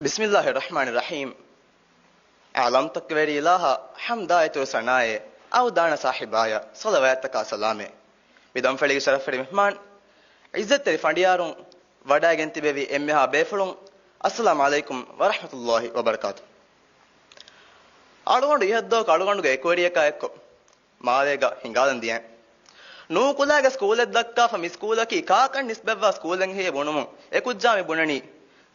بسم الله الرحمن الرحيم اعلم تكبير الله حمدايه وثناء او دان صاحبايا صلواتك سلامه بدم فلي شرف مهمان عزت فنديارون وඩාගෙන තිබෙවි එම්මහා බේෆලුන් අස්සලාමු අලයිකුම් වරහමතුල්ලාහි වබරකාතු ආලුගොඬු ඉහද්දෝ කාලුගොඬුගේ එක්වරියක එක්ක මාලේග හිඟාලන් දියන් නූකුලාගේ ස්කූල් එක දක්කා ෆමි ස්කූලකි කාකන් නිස්බෙව්වා ස්කූලෙන් හේ බොනුමු එකුජ්ජාමි බොනනි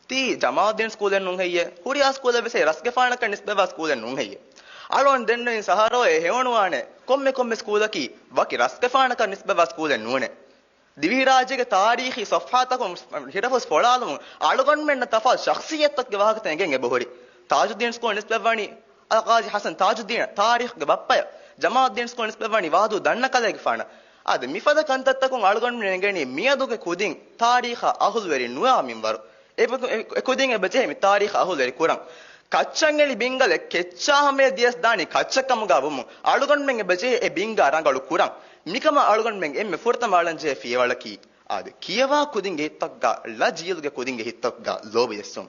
ති ජමාදෙන් ස්කූලෙන් නුන් හෙය හුරියා ස්කූල වෙසේ රස්ගේ ෆානක නිස්බෙව්වා ස්කූලෙන් නුන් හෙය ආලුගොන් දෙන්නේ සහරෝ හේවණුවානේ කොම්මෙ ස්කූලකි වකි රස්ගේ ෆානක නිස්බෙව්වා ස්කූලෙන් නුනේ දිවිරාජයේ තාරීඛි සෆාතකම් හිරෆස් ෆොලාලම අලුගොන් මෙන්න තෆල් ශක්සියත්තක් ගවහක තැන්ගෙන් එබොහරි තාජුද්දීන් ස්කෝල් නිස්බවණි අල්කාජි හසන් තාජුද්දීන් තාරීඛ් ගබප්පය ජමාඅද්දීන් ස්කෝල් නිස්බවණි වාදු දන්න කලගේ ෆාන අද මිෆද කන්තත්තකම් අලුගොන් මෙන්ගෙනි මියදුගේ කුදින් තාරීඛ අහුල් වෙරි නුයාමින් වරු ඒ කුදින් එබජේ මි තාරීඛ අහුල් වෙරි කුරන් කච්චංගෙලි බින්ගල කෙච්චාමේ දියස් දානි කච්චකම ගවමු අලුගොන් මෙන් එබජේ ඒ බින්ගා රංගලු කුරන් mikama alugon men emme furta malanje fiewalaki ade kiyawa kudinge hittagga la jiyuge kudinge hittagga lobi yessum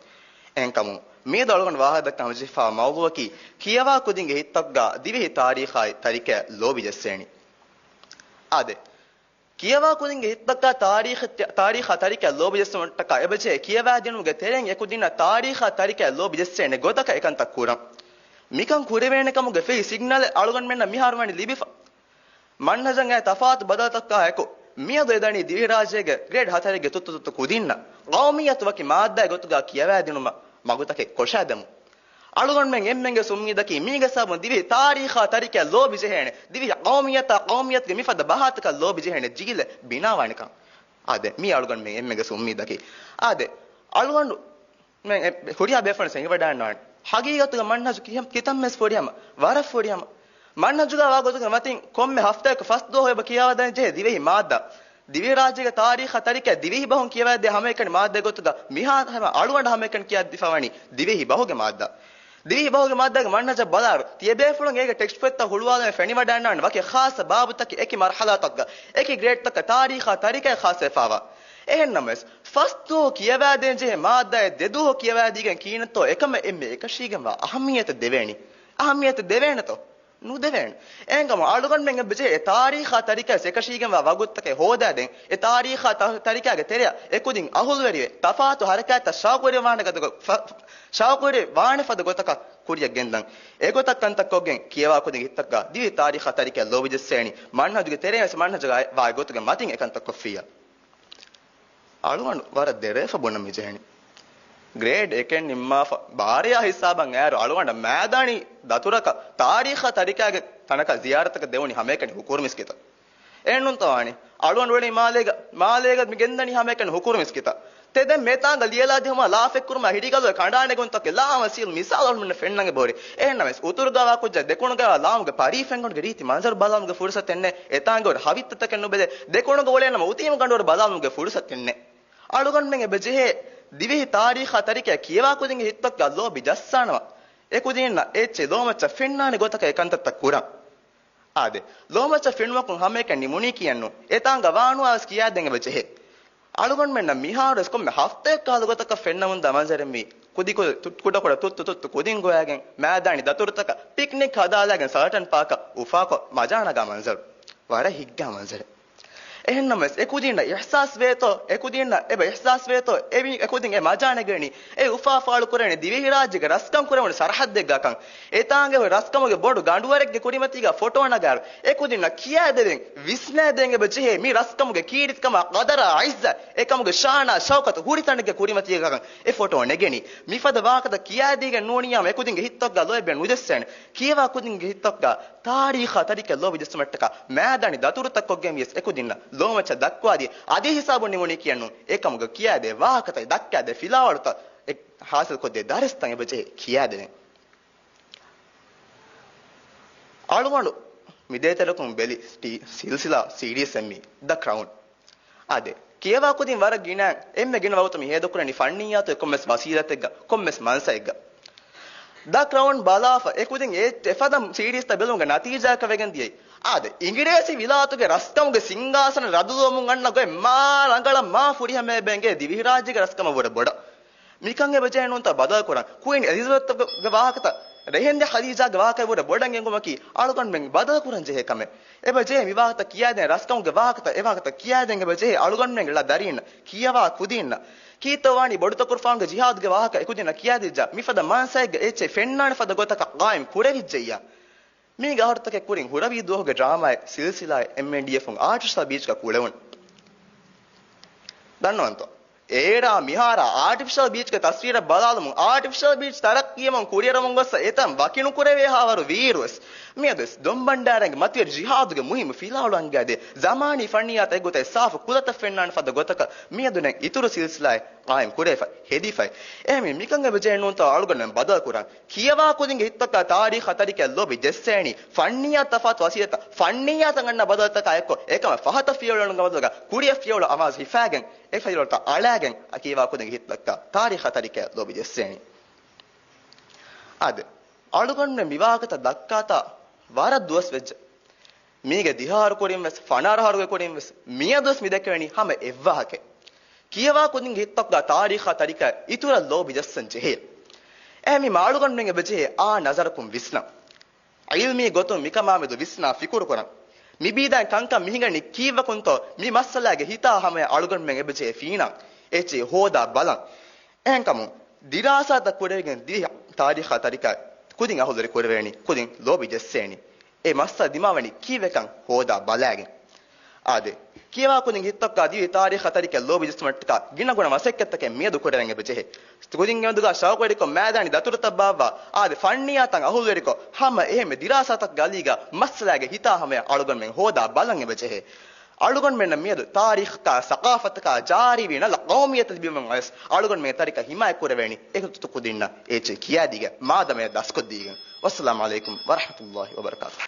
enkamu me dalugon wahada kamjifa mawduki kiyawa kudinge hittagga divi tarikhai tarike lobi yesseni ade kiyawa kudinge hittagga tarikha tarike lobi yessum taka ebeje kiyawa dinuge teren ekudina tarikha tarike lobi yessene godaka ekanta kuram mikan kurevene kamuge fe signal alugon menna miharwani libifa මන්නජන් ඇ තෆාත් බදතක්කා ඇකෝ මියද එදණි දිවිරාජයේගේ grade 4 ගේ තුත්තු කුදින්න ගෞමියත් වකි මාද්දා ගොතුගා කියවෑ දිනුම මගුතකේ කොෂාදමු අලුගොන් මෙන් එම්මෙන්ගේ සුම්මි දකි මීගේ සබ දිවි තාරීඛා තරිකේ ලෝබි ජෙහෙන දිවි ගෞමියත් ගේ මිෆද බහාතක ලෝබි ජෙහෙන ජිගිල බිනාවණකම් ආදේ මී අලුගොන් මෙන් එම්මෙන්ගේ සුම්මි දකි ආදේ අලුගොන් මෙන් හොරියා බෙෆන Zen වඩාන්නාන් හගීගතුග මන්නජු කිතම් mess ෆොරියම වර ෆොරියම මන්නජුගා වාගොතුක මතින් කොම්මෙ හෆ්තාක ෆස්ට් දෝ හොයබ කියවදන් ජේ දිවෙහි මාද්දා දිවි රාජ්‍යගේ තාරීඛ තරික දිවෙහි බහුන් කියවද්දී හැම එකනේ මාද්දා ගොතුක මිහා හැම අලුවඬ හැම එකනේ කියද්දි ෆවණි දිවෙහි බහුගේ මාද්දා දිවෙහි බහුගේ මාද්දාගේ මන්නජ බලාර තියබේ ෆුලන් ඒගේ ටෙක්ස්ට් පෙත්ත හුළුවාලේ ෆෙනි වඩන්නාන් වකේ ખાસ බාබුතක ඒකි මර්හලාතක ඒකි ග්‍රේඩ් තක තාරීඛ තරික ખાસ එෆාවා එහෙන්නමස් ෆස්ට් දෝ කියවද්දී ජේ මාද්දා දෙදෝ කියවද්දීගෙන් කීනතෝ එකම එම්මේ එකශීගෙන් වා අහමියත දෙවෙනතෝ නුදෙවෙන් එංගම අලුගන් මෙන් බෙජේ තාරීඛා තරිකා සෙකෂීගෙන් වගුත්තකේ හොදාදෙන් ඒ තාරීඛා තරිකාගේ තෙරිය එකුදින් අහුල් වෙරිවේ තෆාතු හරකත ශාකුරේ වාණ ෆද ගොතක කුරියක් ගෙන්දන් ඒ ගොතක් අන්තක් කොගෙන් කියවා කුදින් හිටක්ක දිවි තාරීඛා තරිකා ලෝබිජස්සේනි මන්නහදුගේ තෙරියස් මන්නහජගා වා ගොතක මතින් එකන්තක් කොෆියා අලුගන් වර දෙරේ ෆබොන්න මිජේනි grade eken nimma bariya hisaban aru aluganda madani daturaka tarikha tarikage tanaka ziyarataka devuni hamekani hukur miskita ennun tawani alugan weli malega migendani hamekani hukur miskita teden metanga liela dihuma lafek kurma hidigalu kandane gontak lama sil misal mun fennange bori ennames uturgawa kujja dekunuga lamuge parifengonge riti manzar balamuge fursat enne etange or havittata kennu bede dekunuga olena utim gandor balamuge fursat enne alugan menge beje Dhivehi තාරීඛා තරිකය කියවා කුදින්ගේ හිත්තක් ගල්ලෝ බිජස්සනවා ඒ කුදින්න එච්ච ලෝමච්ච ෆෙන්නානේ ගොතක එකන්තත් කුරන් ආදේ ලෝමච්ච ෆෙන්වකුන් හැම එක නිමුනි කියන්නු එතාංග වානුවාස් කියා දෙංග වෙචෙහෙ අලුගොන් මෙන්න මිහාරස් කොම්මෙ හෆ්තේ කාල ගොතක ෆෙන්නමුන් දමන්සරෙමි කුදි කුඩ තුත්තු කුදින් ගෝයාගෙන් මෑදානි දතුරුතක picnic හදාලාගෙන් certain පාක උෆාක මජානගා මන්සර් වර හිග්ගා මන්සර් ehnames ekudinna ihsas veto ekudinna ebe ihsas veto evi ekudin e majane geni e ufa faalu kurene divihi rajyege raskam kurawone sarhadde gakan etange raskamuge bodu ganduwarege kurimatiga photo nagar ekudinna kiya deven visna denge beje mi raskamuge kiritkama qadara izza ekamuge shana shaukat huritanege kurimatiga gakan e photo negeni mifada wakata kiya dige noniyam ekudinge hittokga loebe nudessene kiyewa kudinge hittokga tarikha tarike lobe desmattaka madani daturtak koggen yes ekudinna ලෝමච දක්වාදී අදී හිසාබු නිමුනි කියන්නු ඒකමුග කියාදේ වාහකතයි දක්කද ෆිලාවලත හාසල් කොද්දේ දරස්තන් එබජේ කියාදේ ආලුමණු මිදේතලකුම් බෙලි සිල්සිලා series එම්මි ද crown ආදේ කියවා කොදින් වර ගින එම්මෙ ගින වවත මි හේදොකුරනි ෆන්නියාත කොම්මස් වසීලත් එක්ක කොම්මස් මන්ස එක්ක ද crown බලාෆ ඒකුදින් ඒ එෆදම් series ත බෙලුංග නතිජා කවෙගෙන් දියයි ආද ඉංග්‍රීසි විලාතුගේ රස්කමුගේ සිංහාසන රදුවමුන් අන්න ගොයි මා රංගල මා ෆුරිය මේ බෙන්ගේ දිවිහි රාජ්‍යගේ රස්කම වඩ බොඩ mikan e baje non ta badal kuran queen elizabeth ge wahakata rehende khadija ge wahaka wora bodan engumaki alugon men badal kuran je kame e baje miwahata kiyaden raskam ge wahakata e wahakata kiyaden e baje alugon men la darin kiyawa kudinna kීතවානි බොඩුතකුර ෆාංග ජිහාද් ගේ වාහක එකුදින කියාදිජ්ජා මිෆද මාන්සයිග එචේ ෆෙන්නාන ෆද ගොතක ගායිම් කුරවිජ්ජියා මේ ගහර්තක කුරින් හුරවි දෝහගේ ඩ්‍රාමායි සිල්සිලායි MNDF උන් ආර්ටිස්ට් beach ක කුලවුන් දන්නවන්ත ඒරා මිහාරා artificial beach ක තස්වීර බලාලමු artificial beach තරක්කියමන් කුරියරමන් ගොස්ස එතම් වකිනු කුරවේ හාවරු වීරුස් මියදස් දොම්බණ්ඩාරංග මතුවේ ජිහාදුගේ මුහිම ෆිලාවලංගාදේ zamaani fanniyaat egota saaf kulata fennan fada gotaka miyadunen ituru silsilai qaim kurefa hedifai ehme mikanga bejen nonta aluganen badal kuran kiyawa kudinge hittaka tarikh atarike lobi jesseni fanniyaat tafat wasiyata fanniyaat ganna badalta kayekko ekama fahata fiyolun gamadaga kuriya fiyola amaz hifagen e fayolta alagen akiwa kudinge hittaka tarikh atarike lobi jesseni ade aluganen miwagata dakkata ವಾರ ದುವಸ್ ವೆಜ್ಜ ಮೀಗೆ ದಿಹಾರು ಕೊಡಿಂ ವೆಸ್ ಫನಾರ ಹಾರುಗೆ ಕೊಡಿಂ ವೆಸ್ ಮಿಯ ದುವಸ್ ಮಿದಕವೆನಿ ಹಮ ಎವ್ವಾಹಕೆ ಕಿಯವಾ ಕುದಿಂಗೆ ಹಿತ್ತಕ್ಗ ತಾರೀಖ ತರಿಕ ಇತುರ low ಬಿಜಸ್ಸನ್ ಜೆಹೆ ಎಮಿ ಮಾಳುಗನ್ ಮೆಂಗೆ ಬಜೆ ಆ ನಜರಕುಂ ವಿಸ್ನ ಇಲ್ಮಿ ಗೊತು ಮಿಕಮಾಮೆದು ವಿಸ್ನ ಫಿಕುರು ಕೊರಂ ಮಿಬೀದನ್ ಕಂಕ ಮಿಹಿಗನಿ ಕೀವ ಕುಂತೋ ಮಿ ಮಸ್ಸಲಾಗೆ ಹಿತಾ ಹಮ ಅಳುಗನ್ ಮೆಂಗೆ ಬಜೆ ಫೀನಾ ಎಚೆ ಹೋದಾ ಬಲಂ ಎಹಂಕಮು ದಿರಾಸಾತ ಕೊಡೆಗೆನ್ the ತಾರೀಖ ತರಿಕ kudin ahulere korweni kudin lobi jesseni e massa dimawani kivekan hoda balagen ade kiwa kudin hittakka divi tarikh atarike lobi jessmatka ginaguna masekkettake medu korenge bejehe kudin ngeduga shawqediko madani daturta baba ade fanniyatan ahulere ko hama ehme dirasatak galiga massalage hita hama alugon men hoda balange bejehe alugon men medu tarikh ka saqafat ka jari wina la qawmiyat bimman as alugon men tarika himay korweni ekuttu kudinna eche kiyadige madame daskoddigen wassalamu alaikum wa rahmatullahi wa barakatuh